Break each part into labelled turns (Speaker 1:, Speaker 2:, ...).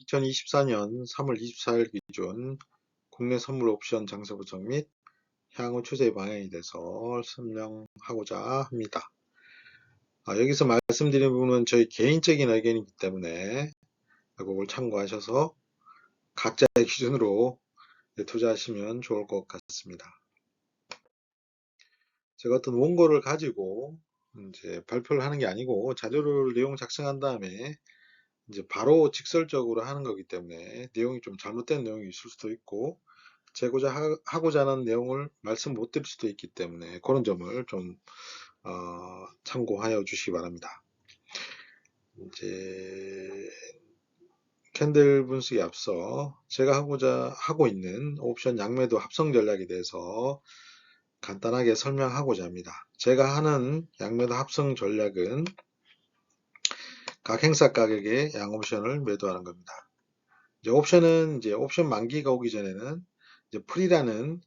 Speaker 1: 2024년 3월 24일 기준 국내 선물 옵션 장세 부정 및 향후 추세 방향에 대해서 설명하고자 합니다. 여기서 말씀드린 부분은 저희 개인적인 의견이기 때문에 그걸 참고하셔서 각자의 기준으로 투자하시면 좋을 것 같습니다. 제가 어떤 원고를 가지고 이제 발표를 하는 게 아니고 자료를 내용 작성한 다음에 이제 바로 직설적으로 하는 거기 때문에 내용이 좀 잘못된 내용이 있을 수도 있고 하고자 하는 내용을 말씀 못 드릴 수도 있기 때문에 그런 점을 좀 참고하여 주시기 바랍니다. 이제 캔들 분석에 앞서 제가 하고 있는 옵션 양매도 합성 전략에 대해서 간단하게 설명하고자 합니다. 제가 하는 양매도 합성 전략은 각 행사 가격에 양 옵션을 매도하는 겁니다. 이제 옵션은 이제 옵션 만기가 오기 전에는 이제 프리라는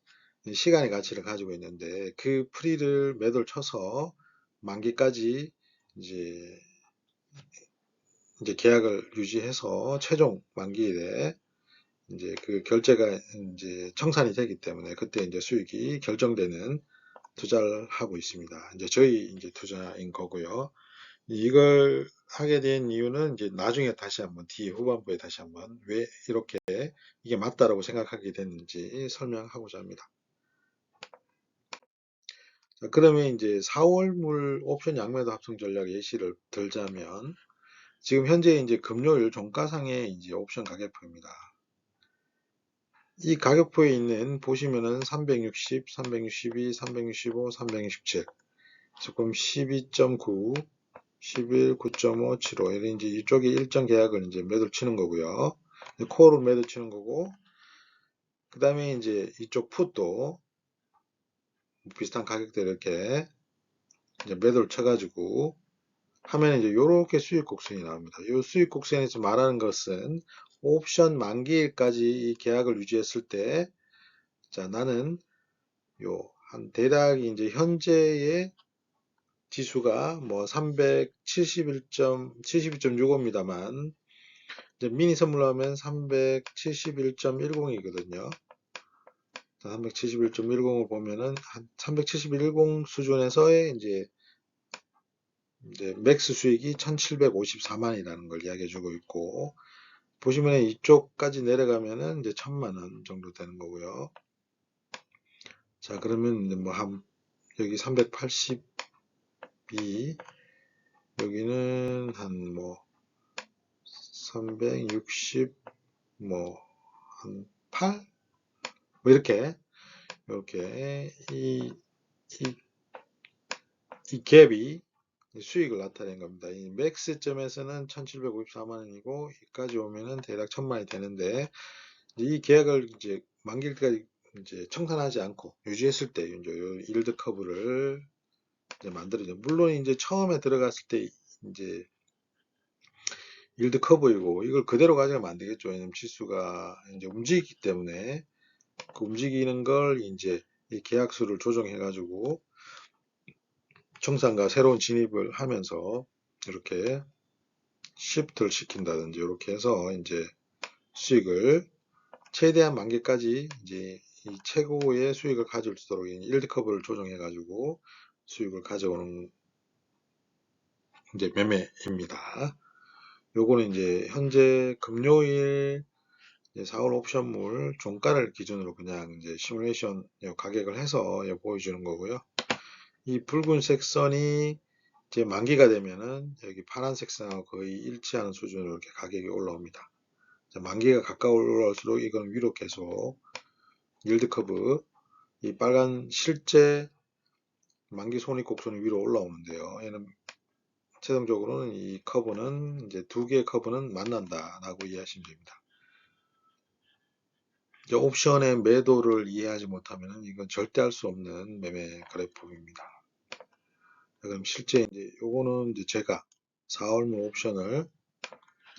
Speaker 1: 시간의 가치를 가지고 있는데 그 프리를 매도를 쳐서 만기까지 이제 계약을 유지해서 최종 만기일에 이제 그 결제가 이제 청산이 되기 때문에 그때 이제 수익이 결정되는 투자를 하고 있습니다. 이제 저희 이제 투자인 거고요. 이걸 하게 된 이유는 이제 나중에 다시 한번 뒤에 후반부에 다시 한번 왜 이렇게 이게 맞다라고 생각하게 됐는지 설명하고자 합니다. 자, 그러면 이제 4월물 옵션 양매도 합성 전략 예시를 들자면 지금 현재 이제 금요일 종가상의 이제 옵션 가격표입니다. 이 가격표에 있는 보시면은 360, 362, 365, 367 조금 12.9 11, 9.5, 75 이제 이쪽에 일정 계약을 이제 매도를 치는 거고요. 콜을 매도 치는 거고 그 다음에 이제 이쪽 풋도 비슷한 가격대 이렇게 이제 매도를 쳐가지고 하면 이제 요렇게 수익 곡선이 나옵니다. 이 수익 곡선에서 말하는 것은 옵션 만기일까지 이 계약을 유지했을 때, 자, 나는 요, 한 대략 이제 현재의 지수가 뭐 371.65입니다만, 이제 미니 선물로 하면 371.10이거든요. 371.10을 보면은 한 371.10 수준에서의 이제 맥스 수익이 1754만이라는 걸 이야기해 주고 있고, 보시면 이쪽까지 내려가면은 이제 1000만원 정도 되는 거고요. 자, 그러면 뭐 여기 382, 여기는 한 뭐 360, 뭐 한 8? 뭐 이렇게 이 갭이 수익을 나타낸 겁니다. 이 맥스점에서는 1754만원이고 여기까지 오면은 대략 1000만원이 되는데 이 계약을 이제 만기일까지 이제 청산하지 않고 유지했을 때 이제 일드 커브를 이제 만들어요. 물론 이제 처음에 들어갔을 때 이제 일드 커브이고 이걸 그대로 가져가면 안 되겠죠. 왜냐면 지수가 이제 움직이기 때문에 그 움직이는 걸 이제 이 계약수를 조정해 가지고 청산과 새로운 진입을 하면서 이렇게 시프트를 시킨다든지 이렇게 해서 이제 수익을 최대한 만기까지 이제 이 최고의 수익을 가질 수 있도록 일드 커브를 조정해 가지고 수익을 가져오는 이제 매매입니다. 요거는 이제 현재 금요일 4월 옵션물 종가를 기준으로 그냥 이제 시뮬레이션 가격을 해서 보여주는 거고요. 이 붉은색 선이 이제 만기가 되면은 여기 파란색 선하고 거의 일치하는 수준으로 이렇게 가격이 올라옵니다. 만기가 가까워 올라올수록 이건 위로 계속 일드 커브 이 빨간 실제 만기 손익곡선이 위로 올라오는데요. 얘는 최종적으로는 이 커브는 이제 두 개의 커브는 만난다라고 이해하시면 됩니다. 이제 옵션의 매도를 이해하지 못하면 이건 절대 할 수 없는 매매 그래프입니다. 그럼 실제 이제 요거는 이제 제가 4월물 옵션을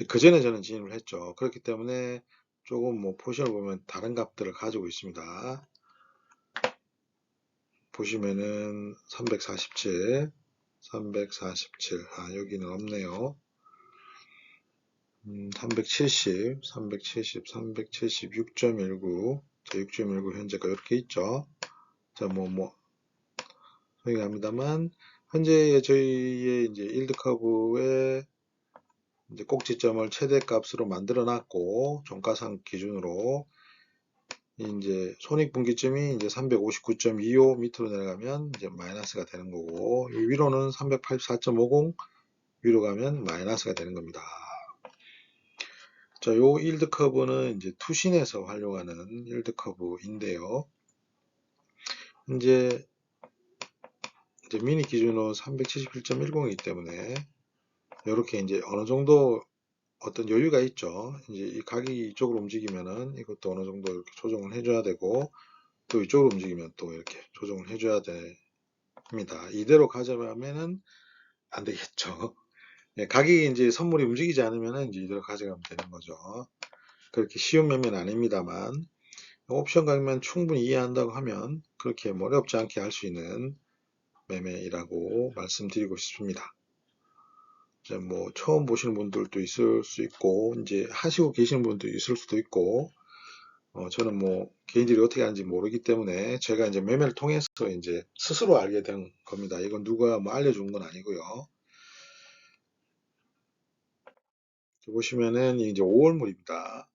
Speaker 1: 그 전에 저는 진입을 했죠. 그렇기 때문에 조금 뭐 포지션을 보면 다른 값들을 가지고 있습니다. 보시면은 347, 347, 여기는 없네요. 370, 6.19, 자, 6.19 현재가 이렇게 있죠. 자, 소개합니다만, 현재 저희의 이제 일드 커브의 이제 꼭지점을 최대값으로 만들어 놨고, 종가상 기준으로, 이제 손익분기점이 이제 359.25 밑으로 내려가면 이제 마이너스가 되는 거고, 위로는 384.50 위로 가면 마이너스가 되는 겁니다. 자, 요 일드 커브는 이제 투신에서 활용하는 일드 커브인데요. 이제 미니 기준으로 377.10이기 때문에 이렇게 이제 어느 정도 어떤 여유가 있죠. 이제 이 가격이 이쪽으로 움직이면은 이것도 어느 정도 이렇게 조정을 해줘야 되고, 또 이쪽으로 움직이면 또 이렇게 조정을 해줘야 됩니다. 이대로 가져가면은 안 되겠죠. 예, 가격이 이제 선물이 움직이지 않으면은 이제 이대로 가져가면 되는 거죠. 그렇게 쉬운 매매는 아닙니다만, 옵션 가격만 충분히 이해한다고 하면 그렇게 어렵지 않게 할 수 있는 매매이라고 말씀드리고 싶습니다. 이제 처음 보시는 분들도 있을 수 있고, 이제 하시고 계시는 분도 있을 수도 있고, 저는 개인들이 어떻게 하는지 모르기 때문에 제가 이제 매매를 통해서 이제 스스로 알게 된 겁니다. 이건 누가 알려준 건 아니고요. 보시면은 이제 5월물입니다.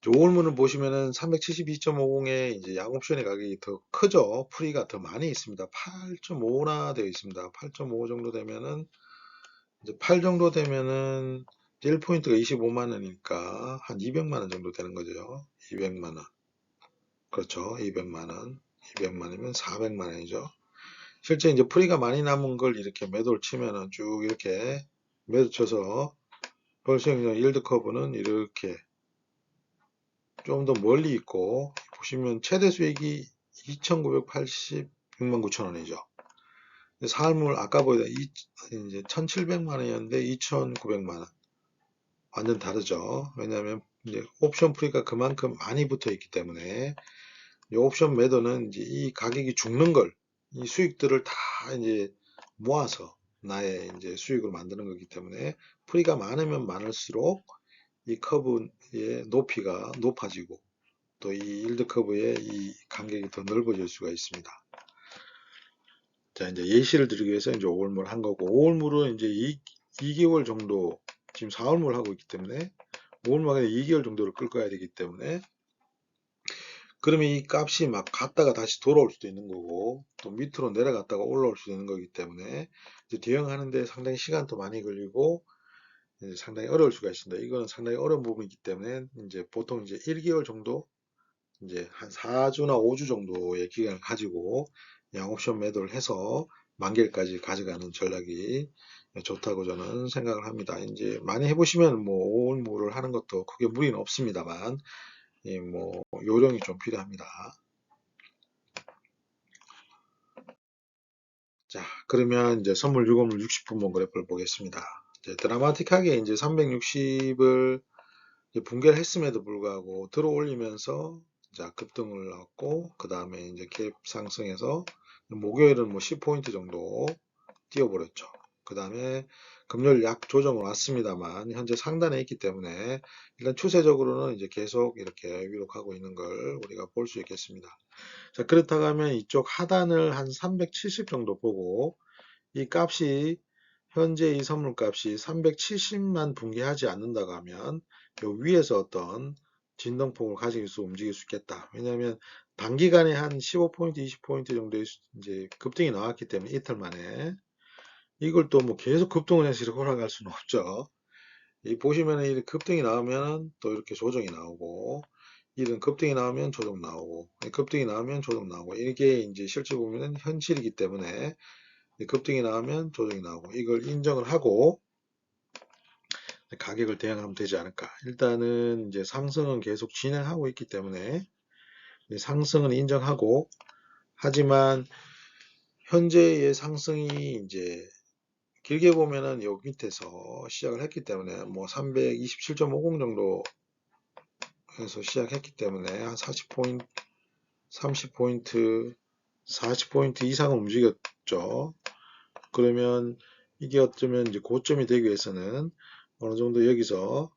Speaker 1: 5월물을 보시면은 372.50에 이제 양옵션의 가격이 더 크죠. 프리가 더 많이 있습니다. 8.5나 되어 있습니다. 8.5 정도 되면은 이제 8 정도 되면은 1포인트가 25만 원이니까 한 200만 원 정도 되는 거죠. 200만 원. 그렇죠. 200만 원. 200만 원이면 400만 원이죠. 실제 이제 프리가 많이 남은 걸 이렇게 매도를 치면은 쭉 이렇게 매도 쳐서 벌써 그냥 일드 커브는 이렇게 좀 더 멀리 있고, 보시면 최대 수익이 2,986만 9천 원이죠. 사할물 아까 보다 이제 1,700만 원이었는데 2,900만 원. 완전 다르죠. 왜냐하면 이제 옵션 프리가 그만큼 많이 붙어 있기 때문에 이 옵션 매도는 이제 이 가격이 죽는 걸, 이 수익들을 다 이제 모아서 나의 이제 수익을 만드는 거기 때문에 프리가 많으면 많을수록 이 커브의 높이가 높아지고 또 이 일드 커브의 이 간격이 더 넓어질 수가 있습니다. 자, 이제 예시를 드리기 위해서 이제 5월물 한 거고, 5월물은 이제 2개월 정도, 지금 4월물 하고 있기 때문에 5월물에 2개월 정도를 끌 거야 되기 때문에, 그러면 이 값이 막 갔다가 다시 돌아올 수도 있는 거고, 또 밑으로 내려갔다가 올라올 수도 있는 거기 때문에 이제 대응하는데 상당히 시간도 많이 걸리고 이제 상당히 어려울 수가 있습니다. 이거는 상당히 어려운 부분이기 때문에 이제 보통 이제 1개월 정도, 이제 한 4주나 5주 정도의 기간을 가지고 양옵션 매도를 해서 만기일까지 가져가는 전략이 좋다고 저는 생각을 합니다. 이제 많이 해보시면 5월물을 하는 것도 크게 무리는 없습니다만, 요령이 좀 필요합니다. 자, 그러면 이제 선물 유고물 60분봉 그래프를 보겠습니다. 이제 드라마틱하게 이제 360을 붕괴를 했음에도 불구하고 들어 올리면서 자, 급등을 나왔고, 그 다음에 이제 갭 상승해서 목요일은 10포인트 정도 뛰어버렸죠. 그 다음에 금요일 약 조정을 왔습니다만 현재 상단에 있기 때문에 일단 추세적으로는 이제 계속 이렇게 위로 가고 있는 걸 우리가 볼 수 있겠습니다. 자, 그렇다고 하면 이쪽 하단을 한 370 정도 보고 이 값이 현재 이 선물값이 370만 붕괴하지 않는다고 하면 요 위에서 어떤 진동폭을 가지고서 움직일 수 있겠다. 왜냐하면 단기간에 한 15포인트, 20포인트 정도의 이제 급등이 나왔기 때문에 이틀 만에 이걸 또 계속 급등을 해서 이렇게 올라갈 수는 없죠. 이 보시면은 이렇게 급등이 나오면 또 이렇게 조정이 나오고, 이런 급등이 나오면 조정 나오고, 급등이 나오면 조정 나오고, 이게 이제 실제 보면은 현실이기 때문에 급등이 나오면 조정이 나오고, 이걸 인정을 하고 가격을 대응하면 되지 않을까. 일단은 이제 상승은 계속 진행하고 있기 때문에 상승은 인정하고, 하지만 현재의 상승이 이제 길게 보면은 여기 밑에서 시작을 했기 때문에 327.50 정도에서 시작했기 때문에 한 40포인트, 30포인트, 40포인트 이상은 움직였죠. 그러면 이게 어쩌면 이제 고점이 되기 위해서는 어느 정도 여기서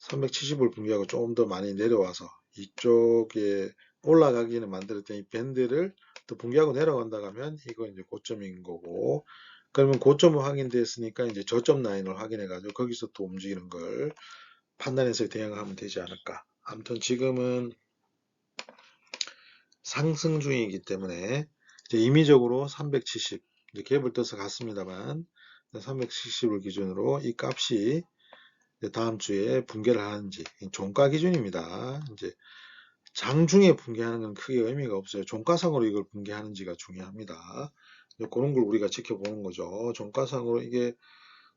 Speaker 1: 370을 붕괴하고 조금 더 많이 내려와서 이쪽에 올라가기는 만들었던 이 밴드를 또 붕괴하고 내려간다 하면 이거 이제 고점인 거고, 그러면 고점은 확인됐으니까 이제 저점 라인을 확인해 가지고 거기서 또 움직이는 걸 판단해서 대응하면 되지 않을까. 아무튼 지금은 상승 중이기 때문에 이제 임의적으로 370 이제 갭을 떠서 갔습니다만 370을 기준으로 이 값이 다음 주에 붕괴를 하는지 종가 기준입니다. 이제 장중에 붕괴하는 건 크게 의미가 없어요. 종가상으로 이걸 붕괴하는지가 중요합니다. 그런 걸 우리가 지켜보는 거죠. 종가상으로 이게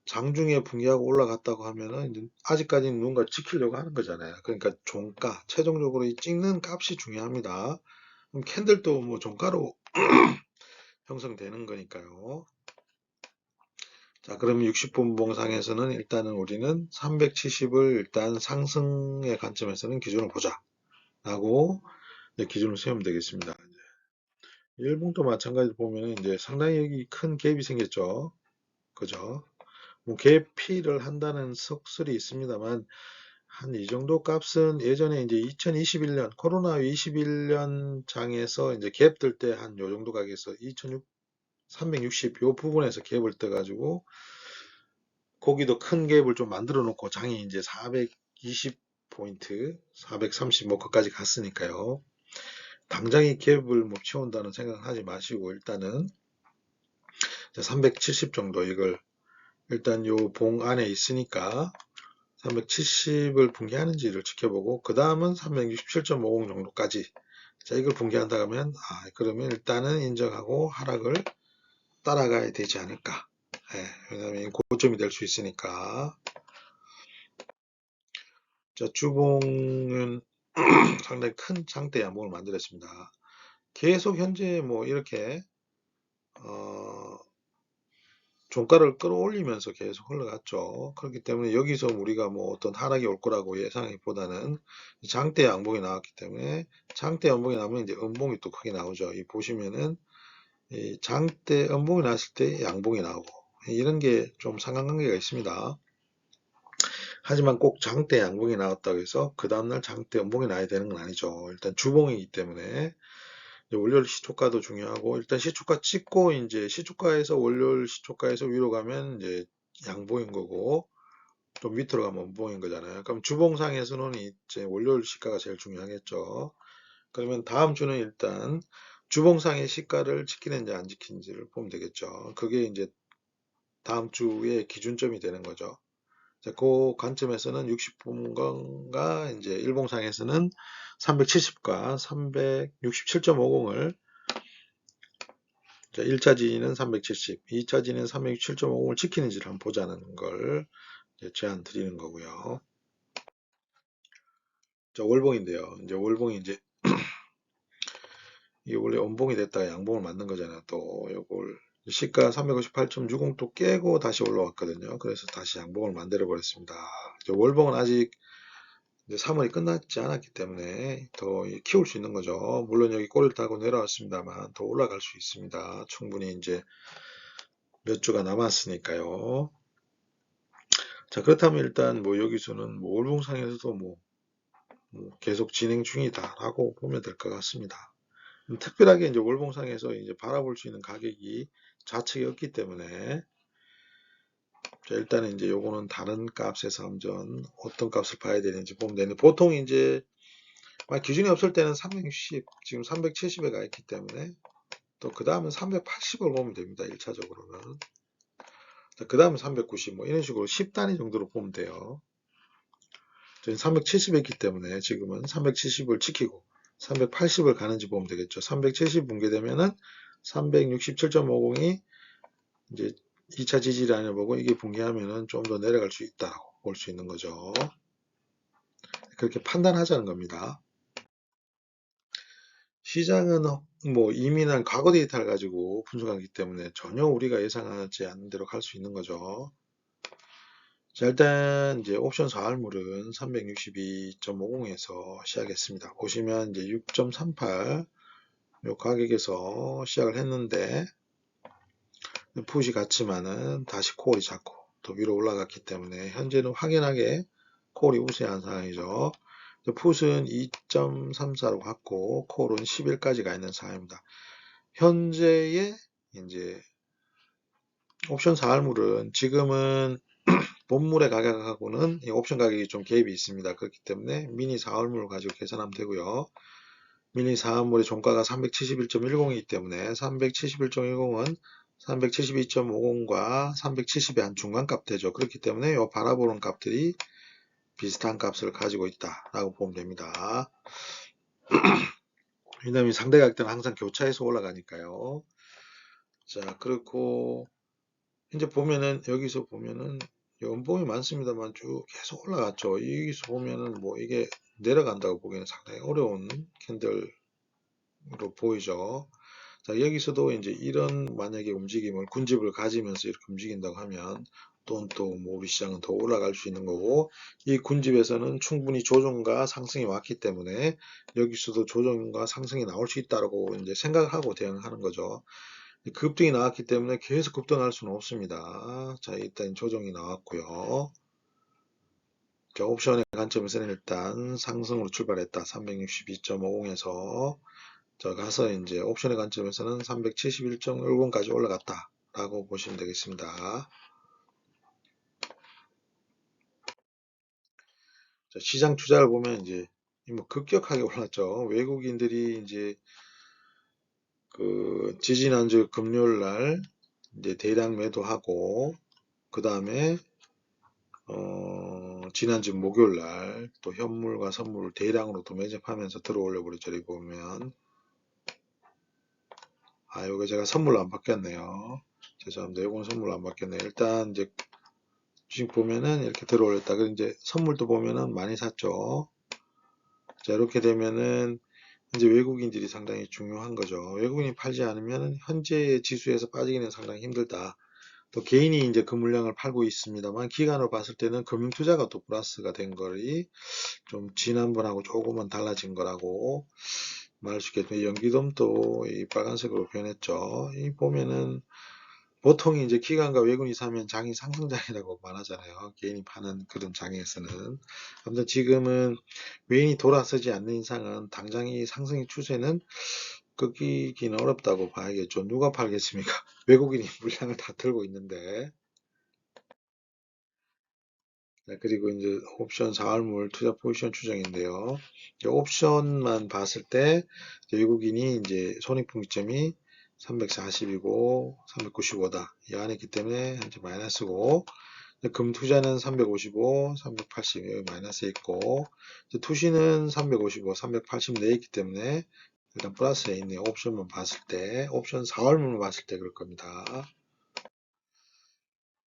Speaker 1: 장중에 붕괴하고 올라갔다고 하면은 아직까지는 누군가 지키려고 하는 거잖아요. 그러니까 종가, 최종적으로 이 찍는 값이 중요합니다. 그럼 캔들도 뭐 종가로 형성되는 거니까요. 자, 그럼 60분봉상에서는 일단은 우리는 370을 일단 상승의 관점에서는 기준을 보자 라고 기준을 세우면 되겠습니다. 일봉도 마찬가지로 보면 이제 상당히 여기 큰 갭이 생겼죠. 그죠? 뭐 갭피를 한다는 속설이 있습니다만 한 이 정도 값은 예전에 이제 2021년 코로나 21년 장에서 이제 갭 뜰 때 한 요 정도 가격에서 360 요 부분에서 갭을 떠 가지고 거기도 큰 갭을 좀 만들어 놓고 장이 이제 420 포인트, 430 뭐 거기까지 갔으니까요. 당장 이 갭을 뭐 채운다는 생각을 하지 마시고 일단은 370 정도 이걸 일단 요 봉 안에 있으니까 370을 붕괴하는지를 지켜보고 그 다음은 367.50 정도까지 자 이걸 붕괴한다 하면 그러면 일단은 인정하고 하락을 따라가야 되지 않을까. 왜냐하면 고점이 될 수 있으니까. 자 주봉은 상당히 큰 장대 양봉을 만들었습니다. 계속 현재 뭐 이렇게 종가를 끌어올리면서 계속 흘러갔죠. 그렇기 때문에 여기서 우리가 뭐 어떤 하락이 올 거라고 예상하기보다는 장대 양봉이 나왔기 때문에 장대 양봉이 나오면 이제 음봉이 또 크게 나오죠. 이 보시면은 이 장대 음봉이 났을 때 양봉이 나오고 이런 게 좀 상관관계가 있습니다. 하지만 꼭 장대 양봉이 나왔다고 해서 그 다음날 장대 음봉이 나야 되는 건 아니죠. 일단 주봉이기 때문에 월요일 시초가도 중요하고 일단 시초가 찍고 이제 시초가에서 월요일 시초가에서 위로 가면 이제 양봉인 거고 좀 밑으로 가면 음봉인 거잖아요. 그럼 주봉상에서는 이제 월요일 시가가 제일 중요하겠죠. 그러면 다음 주는 일단 주봉상의 시가를 지키는지 안 지키는지를 보면 되겠죠. 그게 이제 다음 주의 기준점이 되는 거죠. 자, 그 관점에서는 60분간과 이제 일봉상에서는 370과 367.50을 자, 1차 지지는 370, 2차 지지는 367.50을 지키는지를 한번 보자는 걸 제안 드리는 거고요. 자, 월봉인데요. 이제 월봉이 이제 이게 원래 원봉이 됐다가 양봉을 만든 거잖아요. 또 요걸 시가 358.60 또 깨고 다시 올라왔거든요. 그래서 다시 양봉을 만들어 버렸습니다. 월봉은 아직 이제 3월이 끝나지 않았기 때문에 더 키울 수 있는 거죠. 물론 여기 꼬리를 타고 내려왔습니다만 더 올라갈 수 있습니다. 충분히 이제 몇 주가 남았으니까요. 자, 그렇다면 일단 뭐 여기서는 뭐 월봉상에서도 뭐 계속 진행 중이다라고 보면 될 것 같습니다. 특별하게 이제 월봉상에서 이제 바라볼 수 있는 가격이 좌측이 없기 때문에 자, 일단은 이제 요거는 다른 값에서 한번 어떤 값을 봐야 되는지 보면 되는데 보통 이제 기준이 없을 때는 360 지금 370에 가 있기 때문에 또 그 다음은 380을 보면 됩니다. 1차적으로는 그 다음은 390 뭐 이런 식으로 10단위 정도로 보면 돼요. 저희는 370에 있기 때문에 지금은 370을 지키고 380을 가는지 보면 되겠죠. 370 붕괴되면은 367.50이 이제 2차 지지라인을 보고 이게 붕괴하면은 좀 더 내려갈 수 있다고 볼 수 있는 거죠. 그렇게 판단하자는 겁니다. 시장은 뭐 이민한 과거 데이터를 가지고 분석하기 때문에 전혀 우리가 예상하지 않는 대로 갈 수 있는 거죠. 자, 일단 이제 옵션 4할물은 362.50에서 시작했습니다. 보시면 이제 6.38 요 가격에서 시작을 했는데 풋이 같지만은 다시 콜이 작고 또 위로 올라갔기 때문에 현재는 확연하게 콜이 우세한 상황이죠. 풋은 2.34로 갔고 콜은 11까지 가 있는 상황입니다. 현재의 이제 옵션 사활물은 지금은 본물의 가격하고는 이 옵션 가격이 좀 갭이 있습니다. 그렇기 때문에 미니 사활물을 가지고 계산하면 되고요. 미니 사활물의 종가가 371.10이기 때문에 371.10은 372.50과 370의 한 중간값 되죠. 그렇기 때문에 이 바라보는 값들이 비슷한 값을 가지고 있다라고 보면 됩니다. 왜냐하면 상대 가격대는 항상 교차해서 올라가니까요. 자, 그리고 이제 보면은 여기서 보면은 연봉이 많습니다만 쭉 계속 올라갔죠. 여기서 보면은 뭐 이게 내려간다고 보기에는 상당히 어려운 캔들로 보이죠. 자, 여기서도 이제 이런 만약에 움직임을 군집을 가지면서 이렇게 움직인다고 하면 또 뭐 우리 시장은 더 올라갈 수 있는 거고, 이 군집에서는 충분히 조정과 상승이 왔기 때문에 여기서도 조정과 상승이 나올 수 있다고 이제 생각하고 대응하는 거죠. 급등이 나왔기 때문에 계속 급등할 수는 없습니다. 자, 일단 조정이 나왔고요. 자, 옵션의 관점에서는 일단 상승으로 출발했다. 362.50에서 자, 가서 이제 옵션의 관점에서는 371.10까지 올라갔다 라고 보시면 되겠습니다. 자, 시장 투자를 보면 이제 뭐 급격하게 올랐죠. 외국인들이 이제 그 지지난주 금요일 날 이제 대량 매도하고 그 다음에 지난주 목요일 날 또 현물과 선물을 대량으로 또 매집하면서 들어올려 버렸죠. 여기 보면 요거 제가 선물로 안 바뀌었네요. 죄송합니다. 이건 선물로 안 바뀌었네요. 일단 이제 지금 보면은 이렇게 들어올렸다. 그리고 이제 선물도 보면은 많이 샀죠. 자, 이렇게 되면은 이제 외국인들이 상당히 중요한 거죠. 외국인이 팔지 않으면 현재 지수에서 빠지기는 상당히 힘들다. 또 개인이 이제 그 물량을 팔고 있습니다만 기간으로 봤을 때는 금융투자가 또 플러스가 된 거리 좀 지난번하고 조금은 달라진 거라고 말할 수 있겠죠. 연기금도 이 빨간색으로 변했죠. 이 보면은 보통 이제 기관과 외국인이 사면 장이 상승장이라고 말하잖아요. 개인이 파는 그런 장에서는. 아무튼 지금은 외인이 돌아서지 않는 이상은 당장 이 상승의 추세는 꺾이기는 어렵다고 봐야겠죠. 누가 팔겠습니까? 외국인이 물량을 다 들고 있는데. 네, 그리고 이제 옵션 사활물 투자 포지션 추정인데요. 옵션만 봤을 때 외국인이 이제 손익분기점이 340이고 395다. 이 안에 있기 때문에 현재 마이너스고, 금 투자는 355, 380 여기 마이너스 있고, 투시는 355, 380 내에 있기 때문에 일단 플러스에 있네요. 옵션만 봤을 때, 옵션 사활물만 봤을 때 그럴 겁니다.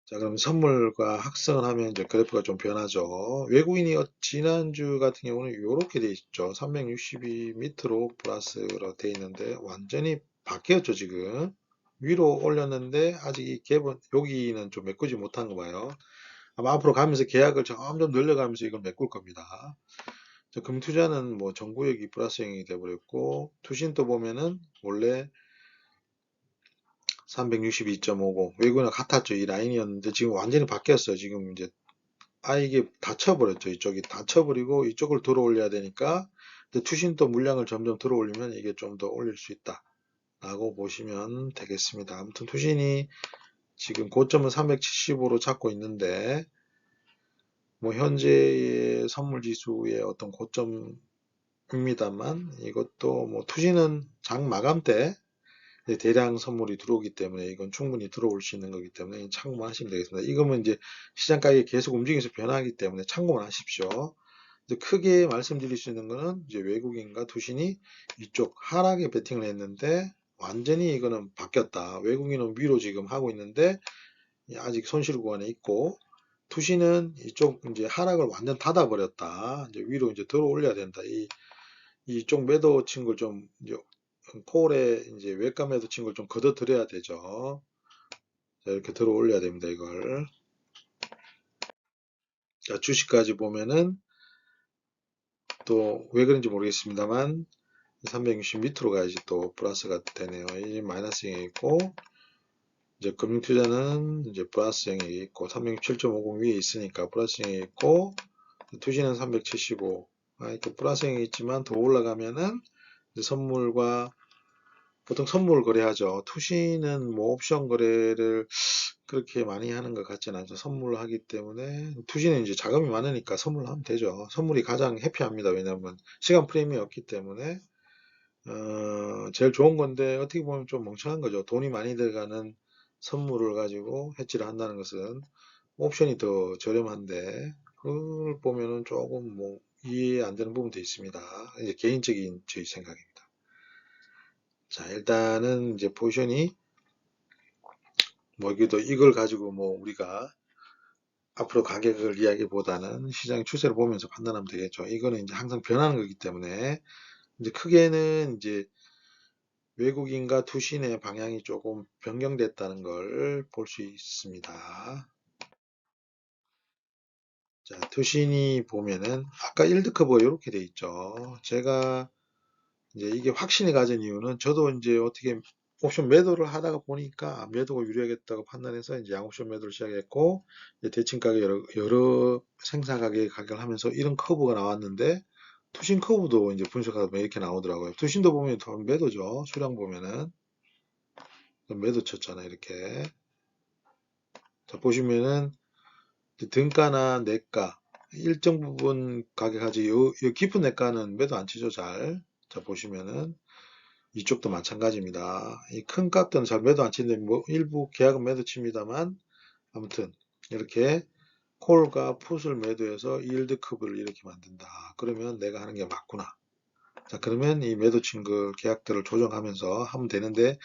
Speaker 1: 자, 그럼 선물과 학생을 하면 이제 그래프가 좀 변하죠. 외국인이 지난주 같은 경우는 이렇게 돼 있죠. 362 밑으로 플러스로 돼 있는데 완전히 바뀌었죠, 지금. 위로 올렸는데 아직 이 갭은 여기는 좀 메꾸지 못한 거 봐요. 아마 앞으로 가면서 계약을 점점 늘려가면서 이걸 메꿀 겁니다. 자, 금투자는 뭐 정구역이 플러스형이 돼버렸고, 투신도 보면은 원래 362.50 외국이랑 같았죠. 이 라인이었는데 지금 완전히 바뀌었어요. 지금 이제 이게 닫혀버렸죠. 이쪽이 닫혀버리고 이쪽을 들어 올려야 되니까 투신도 물량을 점점 들어 올리면 이게 좀 더 올릴 수 있다 라고 보시면 되겠습니다. 아무튼 투신이 지금 고점은 375로 찾고 있는데 뭐 현재의 선물 지수의 어떤 고점입니다만 이것도 뭐 투신은 장 마감 때 대량 선물이 들어오기 때문에 이건 충분히 들어올 수 있는 거기 때문에 참고만 하시면 되겠습니다. 이거는 이제 시장 가격이 계속 움직여서 변하기 때문에 참고만 하십시오. 이제 크게 말씀드릴 수 있는 거는 이제 외국인과 투신이 이쪽 하락에 베팅을 했는데 완전히 이거는 바뀌었다. 외국인은 위로 지금 하고 있는데 아직 손실 구간에 있고 투신은 이쪽 이제 하락을 완전 닫아버렸다. 이제 위로 이제 들어 올려야 된다. 이쪽 매도 친구를 좀 이제 콜에 이제 외가 매도 친구를 좀 걷어들여야 되죠. 자, 이렇게 들어 올려야 됩니다. 이걸. 자, 주식까지 보면은 또 왜 그런지 모르겠습니다만 360 밑으로 가야지 또 플러스가 되네요. 이 마이너스에 있고 이제 금융투자는 이제 플러스 영역이 있고 367.50 위에 있으니까 플러스 영역이 있고 투시는 375 이렇게 플러스 영역이 있지만 더 올라가면은 이제 선물과 보통 선물 거래하죠. 투시는 뭐 옵션 거래를 그렇게 많이 하는 것 같지는 않죠. 선물을 하기 때문에 투시는 이제 자금이 많으니까 선물하면 되죠. 선물이 가장 해피합니다. 왜냐하면 시간 프레임이 없기 때문에 제일 좋은 건데 어떻게 보면 좀 멍청한 거죠. 돈이 많이 들어가는 선물을 가지고 해지를 한다는 것은 옵션이 더 저렴한데 그걸 보면은 조금 뭐 이해 안 되는 부분도 있습니다. 이제 개인적인 제 생각입니다. 자, 일단은 이제 포지션이 뭐 이걸 가지고 뭐 우리가 앞으로 가격을 이야기보다는 시장의 추세를 보면서 판단하면 되겠죠. 이거는 이제 항상 변하는 거기 때문에 이제 크게는 이제 외국인과 투신의 방향이 조금 변경됐다는 걸 볼 수 있습니다. 자, 투신이 보면은 아까 일드 커브가 이렇게 돼 있죠. 제가 이제 이게 확신이 가진 이유는 저도 이제 어떻게 옵션 매도를 하다가 보니까 매도가 유리하겠다고 판단해서 이제 양옵션 매도를 시작했고 대칭 가격 여러 생산 가격의 가격을 하면서 이런 커브가 나왔는데 투신 커브도 이제 분석하다 보면 이렇게 나오더라고요. 투신도 보면 더 매도죠. 수량 보면은 매도 쳤잖아요. 이렇게. 자, 보시면은 등가나 내가 일정 부분 가격 하지 요 깊은 내가는 매도 안 치죠. 잘. 자, 보시면은 이쪽도 마찬가지입니다. 이 큰 값들은 잘 매도 안 치는데 뭐 일부 계약은 매도 칩니다만 아무튼 이렇게 콜과 풋을 매도해서 일드 커브를 이렇게 만든다. 그러면 내가 하는 게 맞구나. 자, 그러면 이 매도 친 그 계약들을 조정하면서 하면 되는데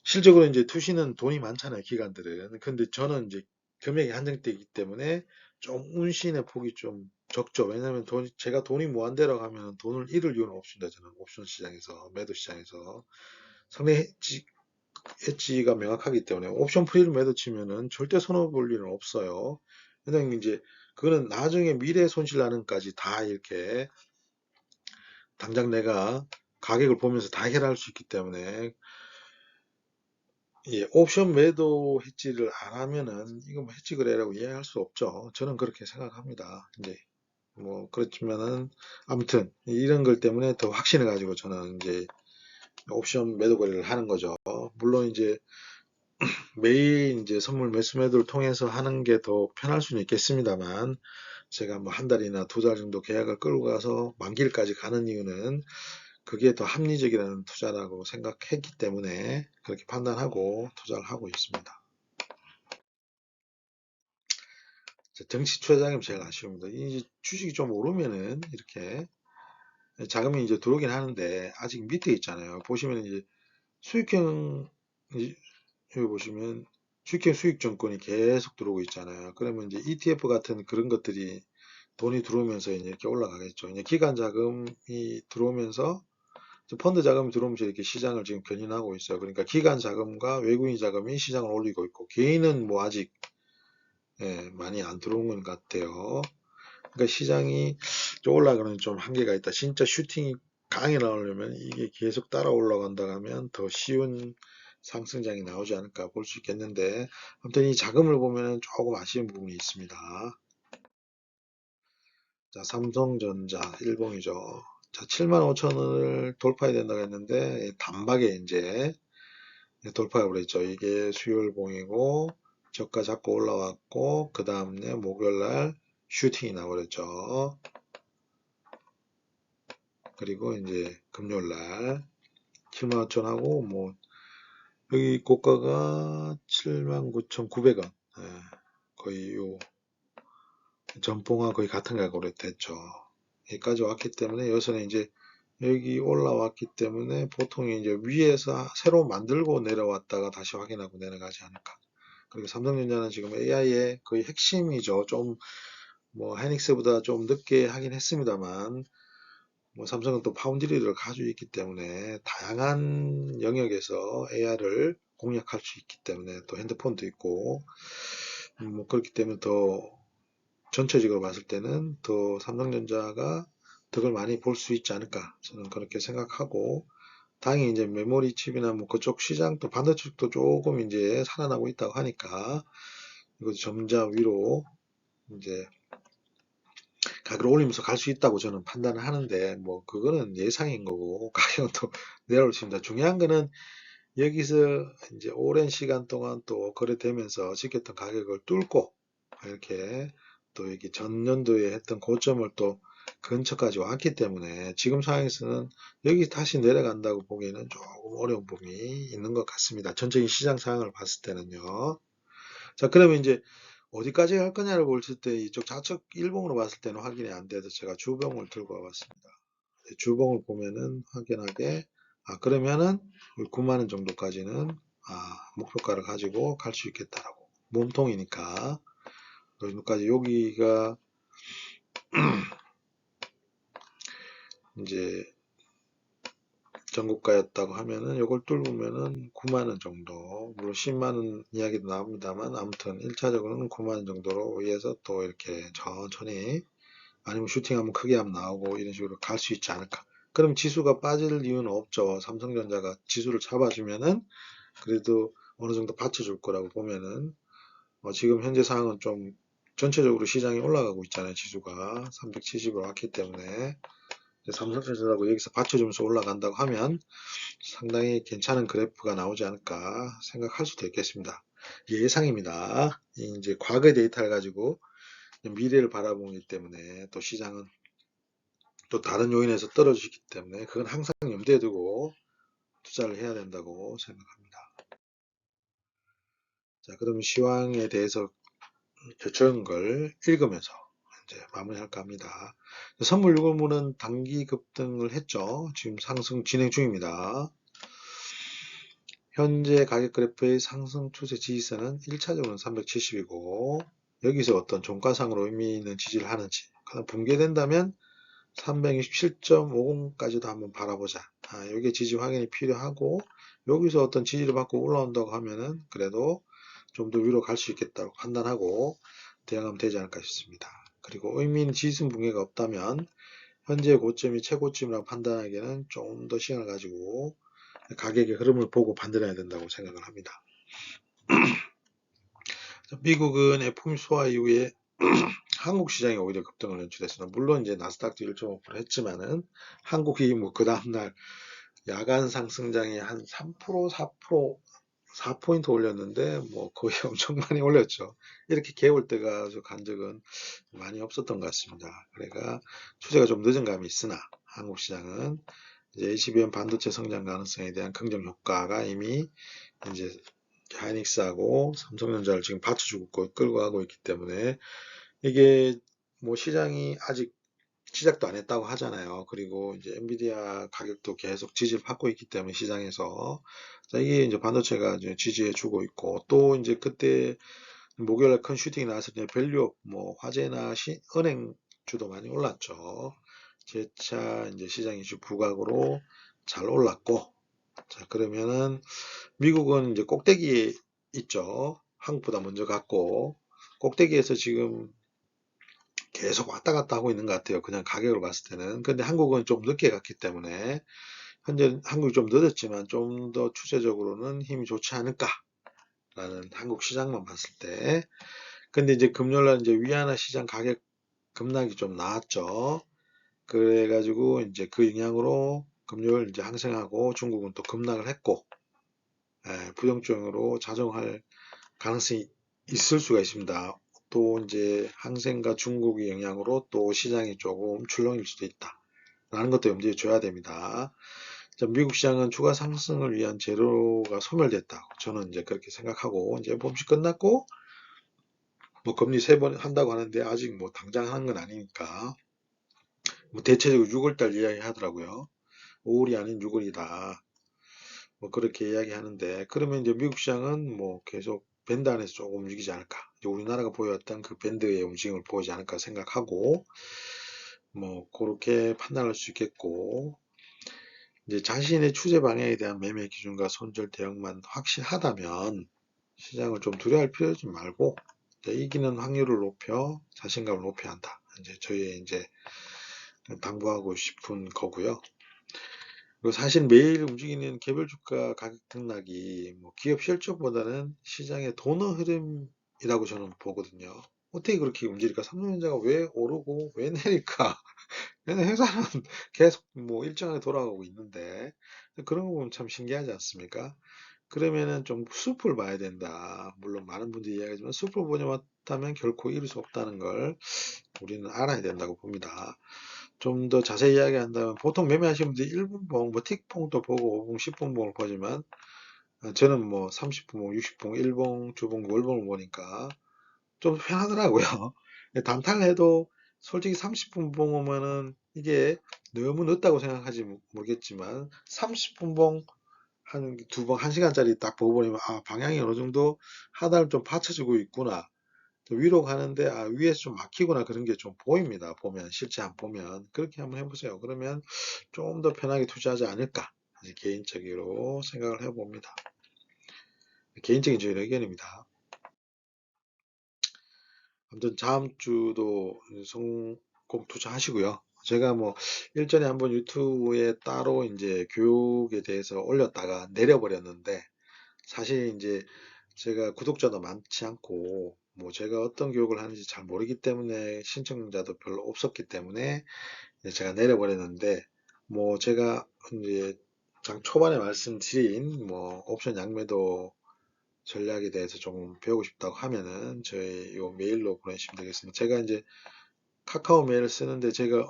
Speaker 1: 실적으로 이제 투시는 돈이 많잖아요, 기관들은. 근데 저는 이제 금액이 한정되어 있기 때문에 좀 운신의 폭이 좀 적죠. 왜냐하면 제가 돈이 무한대라고 하면 돈을 잃을 이유는 없습니다. 저는 옵션 시장에서, 매도 시장에서. 상당히 엣지가 명확하기 때문에 옵션 프리를 매도 치면은 절대 손해볼 일은 없어요. 왜냐면 이제 그거는 나중에 미래 손실 나는까지 다 이렇게 당장 내가 가격을 보면서 다 해결할 수 있기 때문에 예, 옵션 매도 해지를 안 하면은 이거 뭐 해지 거래라고 이해할 수 없죠. 저는 그렇게 생각합니다. 이제 뭐 그렇지만은 아무튼 이런 걸 때문에 더 확신을 가지고 저는 이제 옵션 매도 거래를 하는 거죠. 물론 이제 매일 이제 선물 매수 매도를 통해서 하는 게 더 편할 수는 있겠습니다만 제가 뭐 한 달이나 두 달 정도 계약을 끌고 가서 만기일까지 가는 이유는 그게 더 합리적이라는 투자라고 생각했기 때문에 그렇게 판단하고 투자를 하고 있습니다. 정시 투자자금 제일 아쉬웁니다. 이 주식이 좀 오르면은 이렇게 자금이 이제 들어오긴 하는데 아직 밑에 있잖아요. 보시면 이제 수익형 여기 보시면 수익형 수익증권이 계속 들어오고 있잖아요. 그러면 이제 ETF 같은 그런 것들이 돈이 들어오면서 이제 이렇게 올라가겠죠. 이제 기관 자금이 들어오면서 펀드 자금이 들어오면서 이렇게 시장을 지금 견인하고 있어요. 그러니까 기관 자금과 외국인 자금이 시장을 올리고 있고 개인은 뭐 아직 많이 안 들어온 것 같아요. 그러니까 시장이 좀 올라가는 좀 한계가 있다. 진짜 슈팅이 강하게 나오려면 이게 계속 따라 올라간다 하면 더 쉬운 상승장이 나오지 않을까 볼 수 있겠는데 아무튼 이 자금을 보면 조금 아쉬운 부분이 있습니다. 자, 삼성전자 일봉이죠. 자, 75,000원을 돌파해야 된다고 했는데 단박에 이제 돌파해 버렸죠. 이게 수요일봉이고 저가 잡고 올라왔고 그 다음에 목요일날 슈팅이 나버렸죠. 그리고 이제 금요일날 75,000하고 뭐 여기 고가가 79,900원 거의 요 전봉화 거의 같은 가격으로 됐죠. 여기까지 왔기 때문에 여기서는 이제 여기 올라왔기 때문에 보통 이제 위에서 새로 만들고 내려왔다가 다시 확인하고 내려가지 않을까. 그리고 삼성전자는 지금 AI의 거의 핵심이죠. 좀 뭐 하이닉스보다 좀 늦게 하긴 했습니다만 뭐 삼성은 또 파운드리를 가지고 있기 때문에 다양한 영역에서 AI를 공략할 수 있기 때문에 또 핸드폰도 있고 뭐 그렇기 때문에 더 전체적으로 봤을 때는 더 삼성전자가 덕을 많이 볼 수 있지 않을까 저는 그렇게 생각하고 당연히 이제 메모리 칩이나 뭐 그쪽 시장도 반도체 쪽도 조금 이제 살아나고 있다고 하니까 이거 점점 위로 이제 가격을 올리면서 갈 수 있다고 저는 판단을 하는데 뭐 그거는 예상인 거고 가격은 또 내려올 수 있습니다. 중요한 거는 여기서 이제 오랜 시간 동안 또 거래되면서 지켰던 가격을 뚫고 이렇게 또 여기 전년도에 했던 고점을 또 근처까지 왔기 때문에 지금 상황에서는 여기 다시 내려간다고 보기에는 조금 어려운 부분이 있는 것 같습니다. 전적인 시장 상황을 봤을 때는요. 자, 그러면 이제 어디까지 갈 거냐를 봤을 때 이쪽 좌측 일봉으로 봤을 때는 확인이 안 돼서 제가 주봉을 들고 와봤습니다. 주봉을 보면은 확연하게 그러면은 9만 원 정도까지는 목표가를 가지고 갈 수 있겠다라고 몸통이니까 여기까지 여기가 이제 전고가였다고 하면은 이걸 뚫으면은 9만 원 정도 물론 10만 원 이야기도 나옵니다만 아무튼 1차적으로는 9만 원 정도로 위에서 또 이렇게 천천히 아니면 슈팅 한번 크게 하면 나오고 이런 식으로 갈 수 있지 않을까. 그럼 지수가 빠질 이유는 없죠. 삼성전자가 지수를 잡아주면은 그래도 어느 정도 받쳐줄 거라고 보면은 지금 현재 상황은 좀 전체적으로 시장이 올라가고 있잖아요. 지수가 370으로 왔기 때문에 삼성전자라고 여기서 받쳐주면서 올라간다고 하면 상당히 괜찮은 그래프가 나오지 않을까 생각할 수도 있겠습니다. 예상입니다. 이제 과거 데이터를 가지고 미래를 바라보기 때문에 또 시장은 또 다른 요인에서 떨어지기 때문에 그건 항상 염두에 두고 투자를 해야 된다고 생각합니다. 자, 그럼 시황에 대해서 적은 걸 읽으면서 이제 마무리할까 합니다. 선물 유골물은 단기 급등을 했죠. 지금 상승 진행 중입니다. 현재 가격 그래프의 상승 추세 지지선은 1차적으로는 370이고 여기서 어떤 종가상으로 의미 있는 지지를 하는지 붕괴된다면 327.50까지도 한번 바라보자. 이게 지지 확인이 필요하고 여기서 어떤 지지를 받고 올라온다고 하면은 그래도 좀 더 위로 갈 수 있겠다고 판단하고 대응하면 되지 않을까 싶습니다. 그리고 의미 있는 지지선 붕괴가 없다면 현재 고점이 최고점이라고 판단하기에는 좀 더 시간을 가지고 가격의 흐름을 보고 판단해야 된다고 생각을 합니다. 미국은 FOMC 소화 이후에 한국 시장이 오히려 급등을 연출했습니다. 물론 이제 나스닥도 1.5% 했지만은 한국이 뭐 그 다음날 야간 상승장이 한 3%, 4%, 4포인트 올렸는데 뭐 거의 엄청 많이 올렸죠. 이렇게 개올 때가 간 적은 많이 없었던 것 같습니다. 그러니까 추세가 좀 늦은 감이 있으나 한국 시장은 이제 HBM 반도체 성장 가능성에 대한 긍정 효과가 이미 이제 하이닉스하고 삼성전자를 지금 받쳐주고 끌고 가고 있기 때문에 이게 뭐 시장이 아직 시작도 안 했다고 하잖아요. 그리고 이제 엔비디아 가격도 계속 지지를 받고 있기 때문에 시장에서 자, 이게 이제 반도체가 이제 지지해 주고 있고 또 이제 그때 목요일에 큰 슈팅이 나왔을 때 밸류업 뭐 화재나 은행주도 많이 올랐죠. 재차 이제 시장이 부각으로 잘 올랐고 자 그러면은 미국은 이제 꼭대기에 있죠. 한국보다 먼저 갔고 꼭대기에서 지금 계속 왔다 갔다 하고 있는 것 같아요. 그냥 가격으로 봤을 때는. 근데 한국은 좀 늦게 갔기 때문에 현재 한국이 좀 늦었지만 좀 더 추세적으로는 힘이 좋지 않을까라는 한국 시장만 봤을 때. 근데 이제 금요일날 이제 위안화 시장 가격 급락이 좀 나왔죠. 그래가지고 이제 그 영향으로 금요일 이제 항생하고 중국은 또 급락을 했고 부정적으로 작용할 가능성이 있을 수가 있습니다. 또 이제 항생과 중국의 영향으로 또 시장이 조금 출렁일 수도 있다. 라는 것도 염두에 줘야 됩니다. 미국 시장은 추가 상승을 위한 재료가 소멸됐다. 저는 이제 그렇게 생각하고 이제 봄시 끝났고 뭐 금리 3번 한다고 하는데 아직 뭐 당장 하는 건 아니니까 뭐 대체적으로 6월달 이야기 하더라고요. 5월이 아닌 6월이다. 뭐 그렇게 이야기하는데 그러면 이제 미국 시장은 뭐 계속 밴드 안에서 조금 움직이지 않을까. 우리나라가 보여왔던 그 밴드의 움직임을 보이지 않을까 생각하고 뭐 그렇게 판단할 수 있겠고 이제 자신의 추세 방향에 대한 매매 기준과 손절 대응만 확실하다면 시장을 좀 두려워할 필요지 말고 이기는 확률을 높여 자신감을 높여야 한다. 이제 저희 이제 당부하고 싶은 거고요. 그리고 사실 매일 움직이는 개별 주가 가격 등락이 뭐 기업 실적보다는 시장의 도너 흐름이라고 저는 보거든요. 어떻게 그렇게 움직일까? 삼성전자가 왜 오르고 왜 내릴까? 왜냐면 회사는 계속 뭐 일정하게 돌아가고 있는데 그런 거 보면 참 신기하지 않습니까? 그러면은 좀 숲을 봐야 된다. 물론 많은 분들이 이야기하지만 숲을 보지 못하면 결코 이룰 수 없다는 걸 우리는 알아야 된다고 봅니다. 좀 더 자세히 이야기한다면 보통 매매하시는 분들이 1분봉, 뭐 틱봉도 보고 5봉, 10분봉을 보지만 저는 뭐 30분봉, 60봉, 1봉, 주봉, 월봉을 보니까 좀 편하더라고요. 단타를 해도 솔직히 30분 봉으면은 이게 너무 늦다고 생각하지 모르겠지만 30분 봉 한 두 번, 한 시간짜리 딱 보고 보면 아, 방향이 어느 정도 하단을 좀 받쳐주고 있구나. 위로 가는데 아, 위에서 좀 막히구나 그런 게 좀 보입니다. 보면 실제 안 보면 그렇게 한번 해보세요. 그러면 좀 더 편하게 투자하지 않을까 개인적으로 생각을 해봅니다. 개인적인 제 의견입니다. 아무튼 다음 주도 꼭 투자하시고요. 제가 뭐 일전에 한번 유튜브에 따로 이제 교육에 대해서 올렸다가 내려버렸는데 사실 이제 제가 구독자도 많지 않고 뭐 제가 어떤 교육을 하는지 잘 모르기 때문에 신청자도 별로 없었기 때문에 이제 제가 내려버렸는데 뭐 제가 이제 장 초반에 말씀드린 뭐 옵션 양매도 전략에 대해서 좀 배우고 싶다고 하면은 저희 요 메일로 보내주시면 되겠습니다. 제가 이제 카카오 메일 쓰는데 제가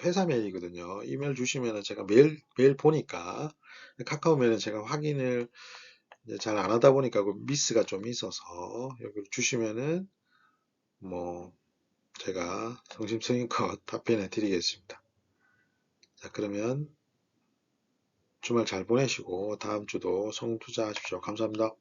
Speaker 1: 회사 메일이거든요. 이메일 주시면은 제가 매일 보니까 카카오 메일은 제가 확인을 잘 안 하다 보니까 그 미스가 좀 있어서 여기 주시면은 뭐 제가 성심성의껏 답변해 드리겠습니다. 자, 그러면 주말 잘 보내시고 다음 주도 성투자하십시오. 감사합니다.